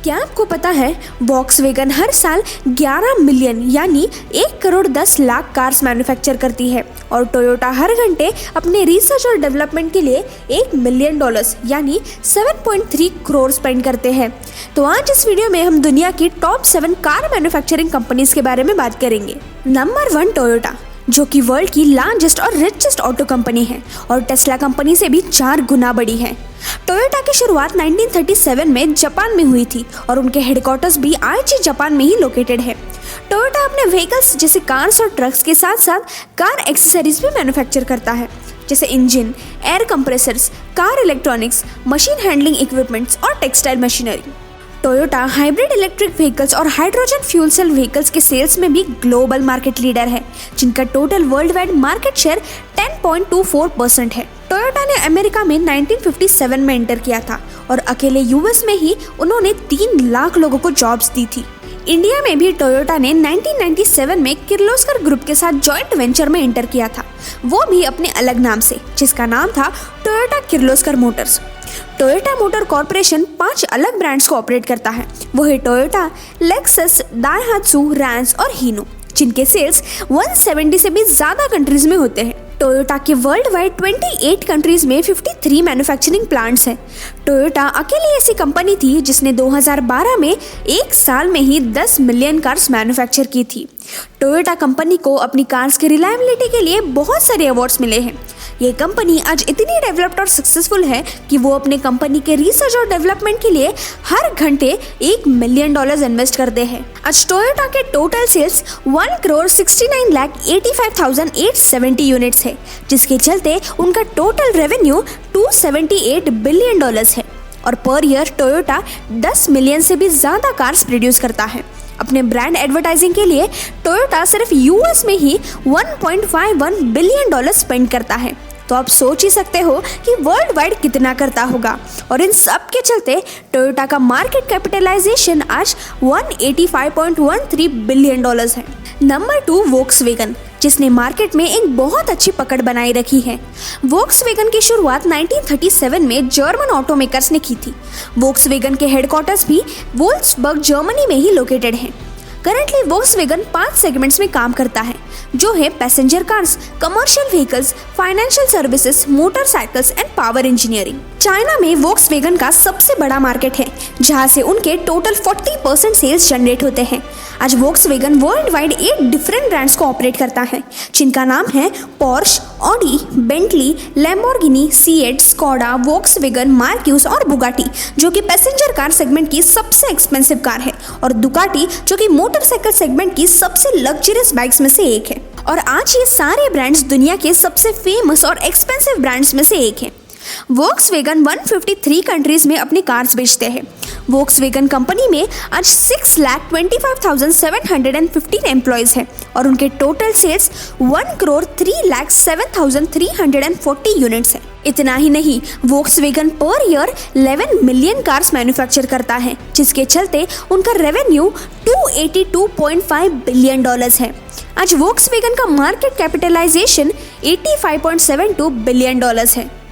क्या आपको पता है वॉक्सवैगन हर साल 11 मिलियन यानी 1 करोड़ 10 लाख कार्स मैन्युफैक्चर करती है और टोयोटा हर घंटे अपने रिसर्च और डेवलपमेंट के लिए $1 मिलियन यानी 7.3 करोड़ स्पेंड करते हैं। तो आज इस वीडियो में हम दुनिया की टॉप 7 कार मैन्युफैक्चरिंग कंपनीज के बारे में बात करेंगे। नंबर 1 टोयोटा, जो कि वर्ल्ड की लार्जेस्ट और रिचेस्ट ऑटो कंपनी है और टेस्ला कंपनी से भी 4 गुना बड़ी है। टोयोटा की शुरुआत 1937 में जापान में हुई थी और उनके हेडक्वार्टर्स भी आईची जापान में ही लोकेटेड है। टोयोटा अपने व्हीकल्स जैसे कार्स और ट्रक्स के साथ साथ कार एक्सेसरीज भी मैन्युफैक्चर करता है, जैसे engine, air compressors, car electronics, machine handling equipments और textile machinery. Toyota hybrid electric vehicles और हाइड्रोजन फ्यूल सेल व्हीकल्स के सेल्स में भी ग्लोबल मार्केट लीडर है, जिनका total world wide market share 10.24% है। टोयोटा ने अमेरिका में 1957 में एंटर किया था और अकेले यूएस में ही उन्होंने 3 लाख लोगों को जॉब्स दी थी। इंडिया में भी टोयोटा ने 1997 में किर्लोस्कर ग्रुप के साथ जॉइंट वेंचर में एंटर किया था, वो भी अपने अलग नाम से, जिसका नाम था Toyota Kirloskar Motors. Toyota motor corporation 5 अलग ब्रांड्स को ऑपरेट करता है, वो है टोयोटा, लेक्सस, दाइहात्सु, रैंस और हीनो, जिनके सेल्स 170 से भी ज्यादा कंट्रीज में होते हैं। टोयोटा के वर्ल्ड वाइड 28 कंट्रीज में 53 मैन्युफैक्चरिंग प्लांट्स हैं। टोयोटा अकेली ऐसी कंपनी थी जिसने 2012 में एक साल में ही 10 मिलियन कार्स मैन्युफैक्चर की थी। टोयोटा कंपनी को अपनी कार्स की रिलायबिलिटी के लिए बहुत सारे अवार्ड्स मिले हैं। ये कंपनी आज इतनी डेवलप्ड और सक्सेसफुल है कि वो अपने कंपनी के रिसर्च और डेवलपमेंट के लिए हर घंटे $1 मिलियन इन्वेस्ट करते हैं। आज टोयोटा के टोटल सेल्स 1,69,85,870 यूनिट्स है, जिसके चलते उनका टोटल रेवेन्यू $278 बिलियन है और पर ईयर टोयोटा 10 मिलियन से भी ज्यादा कार्स प्रोड्यूस करता है। अपने ब्रांड एडवर्टाइजिंग के लिए टोयोटा सिर्फ यूएस में ही $1.51 बिलियन स्पेंड करता है, तो आप सोच ही सकते हो कि वर्ल्ड वाइड कितना करता होगा। और इन सब के चलते टोयोटा का मार्केट कैपिटलाइजेशन आज $185.13 बिलियन है। नंबर 2 वोक्सवैगन, जिसने मार्केट में एक बहुत अच्छी पकड़ बनाई रखी है। वोक्सवैगन की शुरुआत 1937 में जर्मन ऑटोमेकर्स ने की थी। वोक्सवैगन के हेडक्वार्टर्स भी वोल्फ्सबर्ग जर्मनी में ही लोकेटेड हैं। करंटली वोक्सवैगन 5 सेगमेंट्स में काम करता है, जो है passenger cars, commercial vehicles, financial services, motorcycles and power engineering. China में वोक्सवैगन का सबसे बड़ा मार्केट है, जहां से उनके टोटल 40% सेल्स जनरेट होते हैं। आज Volkswagen world wide 8 different brands को ऑपरेट करता है, जिनका नाम है Porsche, Audi, Bentley, Lamborghini, CEAT, Skoda, Volkswagen, Marcus और बुगाटी, जो कि पैसेंजर कार सेगमेंट की सबसे एक्सपेंसिव कार है, और दुकाटी, जो कि मोटरसाइकिल सेगमेंट की सबसे लग्जरियस बाइक्स में से एक है। और आज ये सारे ब्रांड्स दुनिया के सबसे फेमस और एक्सपेंसिव ब्रांड्स में से एक है। वोक्सवैगन 153 कंट्रीज में अपनी कार्स बेचते हैं। वोक्सवैगन कंपनी में आज 6,25,715 एम्प्लॉयज हैं और उनके टोटल सेल्स 1,03,07,340 यूनिट्स हैं। इतना ही नहीं, Volkswagen per year 11 million cars manufacture करता है, जिसके चलते उनका रेवेन्यू $282.5 बिलियन है। आज वोक्सवैगन का मार्केट कैपिटलाइजेशन $85.72 बिलियन है।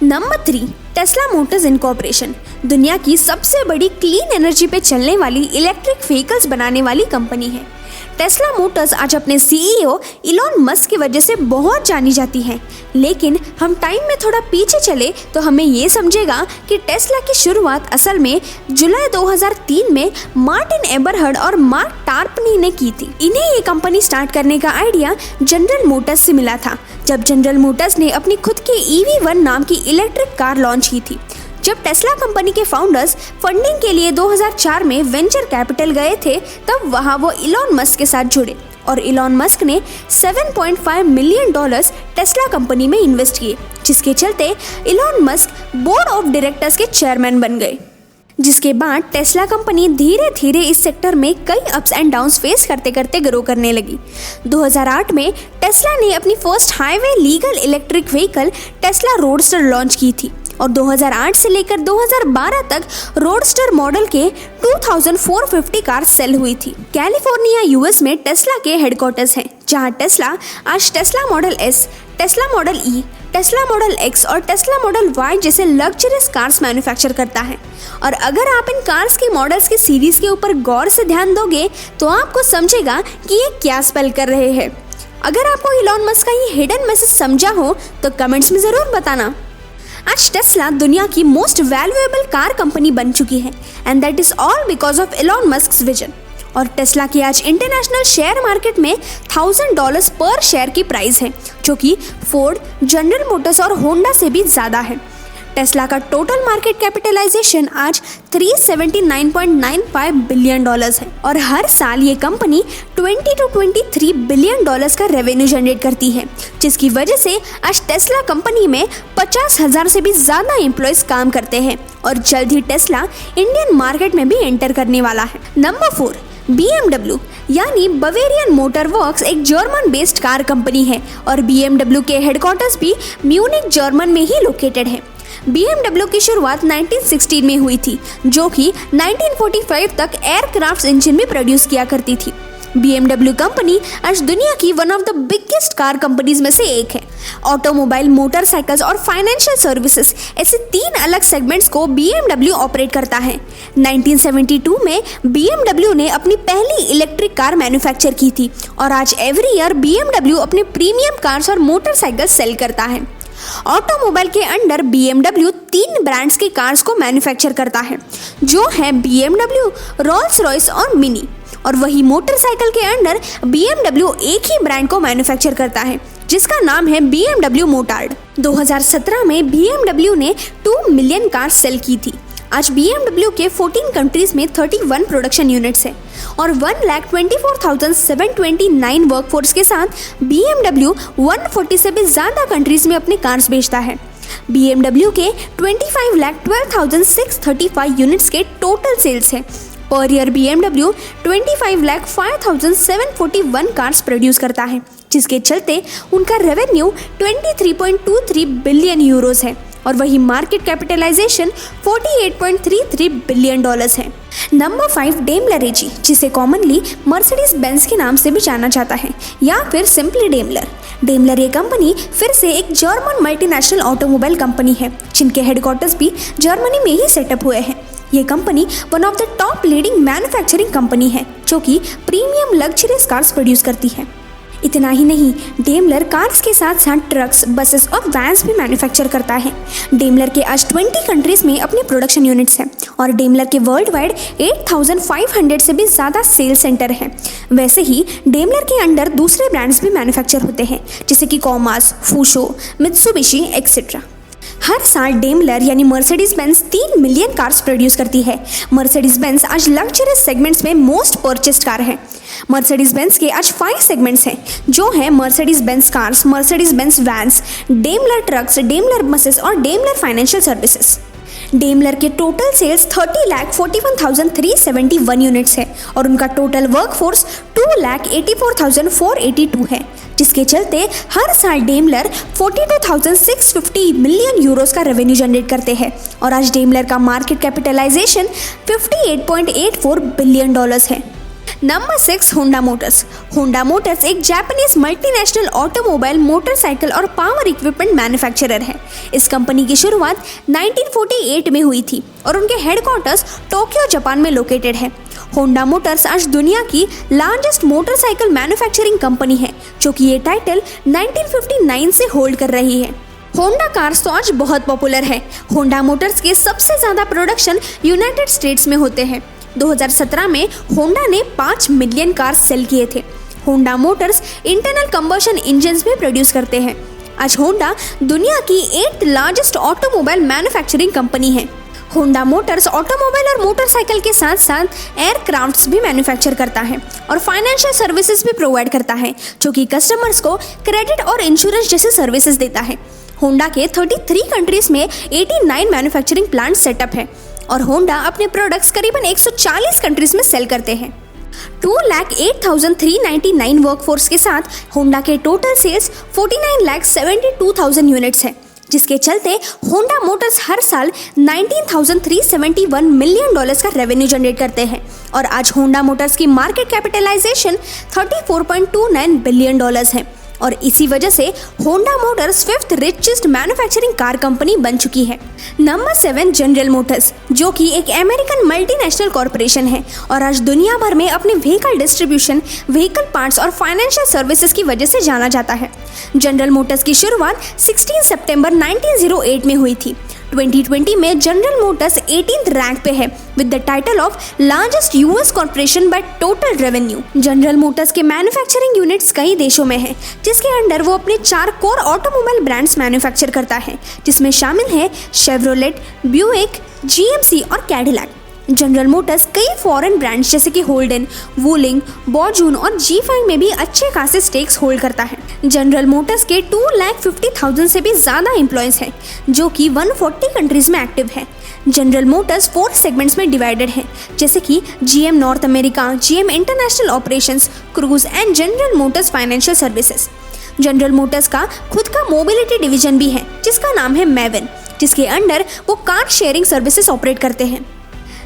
नंबर 3 टेस्ला मोटर्स इनकॉर्पोरेशन, दुनिया की सबसे बड़ी क्लीन एनर्जी पे चलने वाली इलेक्ट्रिक व्हीकल्स बनाने वाली कंपनी है। टेस्ला मोटर्स आज अपने सीईओ इलॉन मस्क की वजह से बहुत जानी जाती है, लेकिन हम टाइम में थोड़ा पीछे चले तो हमें ये समझेगा कि टेस्ला की शुरुआत असल में जुलाई 2003 में मार्टिन एबरहर्ड और मार्क टार्पनी ने की थी। इन्हें ये कंपनी स्टार्ट करने का आइडिया जनरल मोटर्स से मिला था, जब जनरल मोटर्स ने अपनी खुद की EV1 नाम की इलेक्ट्रिक कार लॉन्च की थी। जब टेस्ला कंपनी के फाउंडर्स फंडिंग के लिए 2004 में वेंचर कैपिटल गए थे, तब वहां वो इलॉन मस्क के साथ जुड़े और इलॉन मस्क ने $7.5 मिलियन टेस्ला कंपनी में इन्वेस्ट किए, जिसके चलते Elon Musk board of directors के चेयरमैन बन गए। जिसके बाद टेस्ला कंपनी धीरे धीरे इस सेक्टर में कई अप्स एंड डाउन्स फेस करते करते ग्रो करने लगी। 2008 में टेस्ला ने अपनी first highway legal electric vehicle Tesla roadster launch की थी और 2008 से लेकर 2012 तक रोडस्टर मॉडल के 2450 कार सेल हुई थी। कैलिफोर्निया यूएस में टेस्ला के हेडक्वार्टर्स हैं, जहां टेस्ला आज Tesla model S, Tesla model E, Tesla model X और टेस्ला मॉडल वाई जैसे लग्जरियस कार्स मैन्युफैक्चर करता है। और अगर आप इन कार्स की मॉडल्स की सीरीज के ऊपर गौर से ध्यान दोगे तो आपको समझेगा कि ये क्या स्पेल कर रहे हैं। अगर आपको इलॉन मस्क का ये हिडन मैसेज समझा हो तो कमेंट्स में ज़रूर बताना। आज टेस्ला दुनिया की मोस्ट वैल्यूएबल कार कंपनी बन चुकी है and that is all because of Elon Musk's vision. और टेस्ला की आज इंटरनेशनल शेयर मार्केट में $1000 पर शेयर की प्राइस है, जो कि फोर्ड, जनरल मोटर्स और होंडा से भी ज़्यादा है। टेस्ला का टोटल मार्केट कैपिटलाइजेशन आज $379.95 बिलियन है और हर साल ये कंपनी $20 to $23 बिलियन का रेवेन्यू जनरेट करती है, जिसकी वजह से आज टेस्ला कंपनी में 50,000 से भी ज़्यादा एम्प्लॉयज़ काम करते हैं और जल्द ही टेस्ला इंडियन मार्केट में भी एंटर करने वाला है। नंबर 4, BMW यानी बवेरियन मोटर वर्क्स एक जर्मन बेस्ड कार कंपनी है और BMW के हेडक्वार्टर्स भी म्यूनिक जर्मन में ही लोकेटेड है। BMW की शुरुआत 1916 में हुई थी, जो कि 1945 तक एयरक्राफ्ट इंजन भी प्रोड्यूस किया करती थी। BMW कंपनी आज दुनिया की one of the biggest car companies में से एक है। ऑटोमोबाइल, मोटरसाइकिल्स और फाइनेंशियल सर्विसेज ऐसे 3 अलग सेगमेंट्स को BMW ऑपरेट करता है। 1972 में BMW ने अपनी पहली इलेक्ट्रिक कार मैन्युफैक्चर की थी और आज एवरी ईयर BMW अपने प्रीमियम कार्स और मोटरसाइकिल सेल करता है। ऑटोमोबाइल के अंडर BMW 3 ब्रांड्स के कार्स को मैन्युफैक्चर करता है, जो है BMW, रोल्स रॉयस और मिनी। और वही मोटरसाइकिल के अंडर BMW एक ही ब्रांड को मैन्युफैक्चर करता है, जिसका नाम है BMW मोटार्ड। 2017 में BMW ने 2 मिलियन कार सेल की थी। आज BMW के 14 कंट्रीज में 31 प्रोडक्शन यूनिट्स है और 1,24,729 वर्कफोर्स के साथ BMW 140 से भी ज़्यादा कंट्रीज में अपने कार्स बेचता है। BMW के 25,12,635 यूनिट्स के टोटल सेल्स है। Per year BMW 25,05,741 cars produce करता है, जिसके चलते उनका रेवेन्यू 23.23 बिलियन यूरोस है और वही मार्केट कैपिटलाइजेशन $48.33 बिलियन है। नंबर 5, डेमलर एजी, जिसे कॉमनली मर्सिडीज बेंज के नाम से भी जाना जाता है या फिर सिंपली डेमलर। डेमलर ये कंपनी फिर से एक जर्मन मल्टीनेशनल ऑटोमोबाइल कंपनी है, जिनके हेडक्वार्टर्स भी जर्मनी में ही सेटअप हुए हैं। ये company one of the top leading manufacturing company है, जो कि प्रीमियम लग्जरियस कार्स प्रोड्यूस करती है। इतना ही नहीं, डेमलर कार्स के साथ साथ ट्रक्स, बसेस और वैन्स भी मैन्युफैक्चर करता है। डेमलर के आज 20 कंट्रीज में अपने प्रोडक्शन यूनिट्स हैं और डेमलर के वर्ल्ड वाइड 8,500 से भी ज़्यादा सेल्स सेंटर हैं। वैसे ही डेमलर के अंडर दूसरे ब्रांड्स भी मैन्युफैक्चर होते हैं, जैसे कि कॉमास, फूशो, मित्सुबिशी एक्सेट्रा। हर साल डेमलर यानी Mercedes Benz 3 million cars produce करती है। मर्सिडीज बेंज आज लग्जरियस सेगमेंट्स में मोस्ट परचेस्ड कार है। मर्सिडीज बेंज के आज 5 सेगमेंट्स हैं, जो है Mercedes Benz cars, Mercedes Benz vans, Daimler trucks, Daimler buses और डेमलर फाइनेंशियल सर्विसेज। डेमलर के टोटल सेल्स 30,41,371 यूनिट्स है और उनका टोटल वर्कफोर्स 2,84,482 है, जिसके चलते हर साल डेमलर 42,650 मिलियन यूरोस का रेवेन्यू जनरेट करते हैं और आज डेमलर का मार्केट कैपिटलाइजेशन $58.84 बिलियन है। Number 6, Honda Motors. Honda Motors एक जापानीज मल्टीनेशनल ऑटोमोबाइल, मोटरसाइकिल और पावर इक्विपमेंट मैन्युफैक्चरर है। इस कंपनी की शुरुआत 1948 में हुई थी और उनके हेडक्वार्टर्स टोक्यो, जापान में लोकेटेड है। होंडा मोटर्स आज दुनिया की लार्जेस्ट मोटरसाइकिल मैन्युफैक्चरिंग कंपनी है, जो कि ये टाइटल 1959 से होल्ड कर रही है। होंडा कार्स तो आज बहुत पॉपुलर है। होंडा मोटर्स के सबसे ज़्यादा प्रोडक्शन यूनाइटेड स्टेट्स में होते हैं। 2017 में होंडा ने 5 मिलियन कार्स सेल किए थे। Honda Motors internal combustion engines भी प्रोड्यूस करते हैं। आज होंडा दुनिया की 8th largest automobile manufacturing company है। होंडा मोटर्स ऑटोमोबाइल और मोटरसाइकिल के साथ साथ एयरक्राफ्ट्स भी मैन्युफैक्चर करता है और फाइनेंशियल सर्विसेज भी प्रोवाइड करता है, जो कि कस्टमर्स को क्रेडिट और इंश्योरेंस जैसे सर्विसेज देता है। होंडा के 33 कंट्रीज में 89 मैन्युफैक्चरिंग प्लांट सेटअप है और होंडा अपने प्रोडक्ट्स करीबन 140 कंट्रीज में सेल करते हैं। 2,08,399 वर्कफोर्स के साथ होंडा के टोटल सेल्स 49,72,000 यूनिट्स है, जिसके चलते होंडा मोटर्स हर साल $19,371 मिलियन का रेवेन्यू जनरेट करते हैं और आज होंडा मोटर्स की मार्केट कैपिटलाइजेशन $34.29 बिलियन है और इसी वजह से Honda Motors 5th richest manufacturing car company बन चुकी है। नंबर 7 जनरल मोटर्स, जो कि एक अमेरिकन मल्टीनेशनल कॉरपोरेशन है और आज दुनिया भर में अपने व्हीकल डिस्ट्रीब्यूशन, व्हीकल पार्ट्स और फाइनेंशियल सर्विसेज की वजह से जाना जाता है। जनरल मोटर्स की शुरुआत 16 सितंबर 1908 में हुई थी। 2020 में जनरल मोटर्स 18th रैंक पे है with the title of largest US corporation by total revenue. General Motors के मैन्युफैक्चरिंग यूनिट्स कई देशों में हैं, जिसके अंडर वो अपने 4 कोर ऑटोमोबाइल ब्रांड्स मैन्युफैक्चर करता है, जिसमें शामिल है शेवरोलेट, ब्यूइक, जीएमसी और कैडिलैक। जनरल मोटर्स कई फॉरेन ब्रांड्स जैसे कि होल्डन, वूलिंग, बॉर्जून और G5 में भी अच्छे खासे स्टेक्स होल्ड करता है। जनरल मोटर्स के 2,50,000 से भी ज़्यादा एम्प्लॉयज़ हैं, जो कि 140 कंट्रीज़ में एक्टिव है। जनरल मोटर्स 4 सेगमेंट्स में डिवाइडेड है, जैसे कि GM north America, GM international operations, cruise and general Motors financial services. General Motors का खुद का मोबिलिटी डिवीजन भी है, जिसका नाम है मैवन, जिसके अंडर वो कार शेयरिंग सर्विसेज ऑपरेट करते हैं।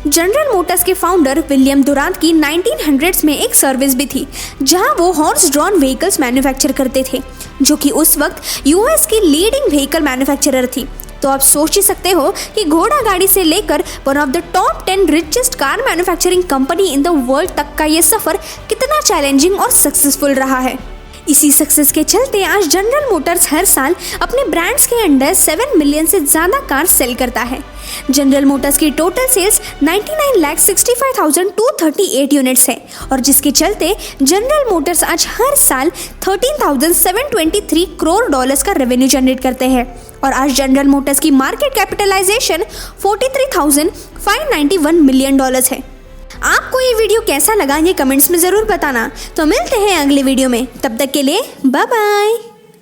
जनरल मोटर्स के फाउंडर विलियम दुरांत की 1900s में एक सर्विस भी थी, जहां वो हॉर्स ड्रॉन व्हीकल्स मैन्युफैक्चर करते थे, जो कि उस वक्त यूएस की लीडिंग व्हीकल मैन्युफैक्चरर थी। तो आप सोच ही सकते हो कि घोड़ा गाड़ी से लेकर one of the top 10 richest car manufacturing company in the world तक का ये सफर कितना चैलेंजिंग और सक्सेसफुल रहा है। इसी सक्सेस के चलते आज जनरल मोटर्स हर साल अपने ब्रांड्स के अंडर 7 मिलियन से ज़्यादा कार सेल करता है। जनरल मोटर्स की टोटल सेल्स 99,65,238 यूनिट्स है, और जिसके चलते जनरल मोटर्स आज हर साल $13,723 करोड़ का रेवेन्यू जनरेट करते हैं। और आज जनरल मोटर्स की मार्केट कैपिटलाइजेशन $43,591 मिलियन है। आपको ये वीडियो कैसा लगा ये कमेंट्स में ज़रूर बताना। तो मिलते हैं अगले वीडियो में, तब तक के लिए बाय बाय।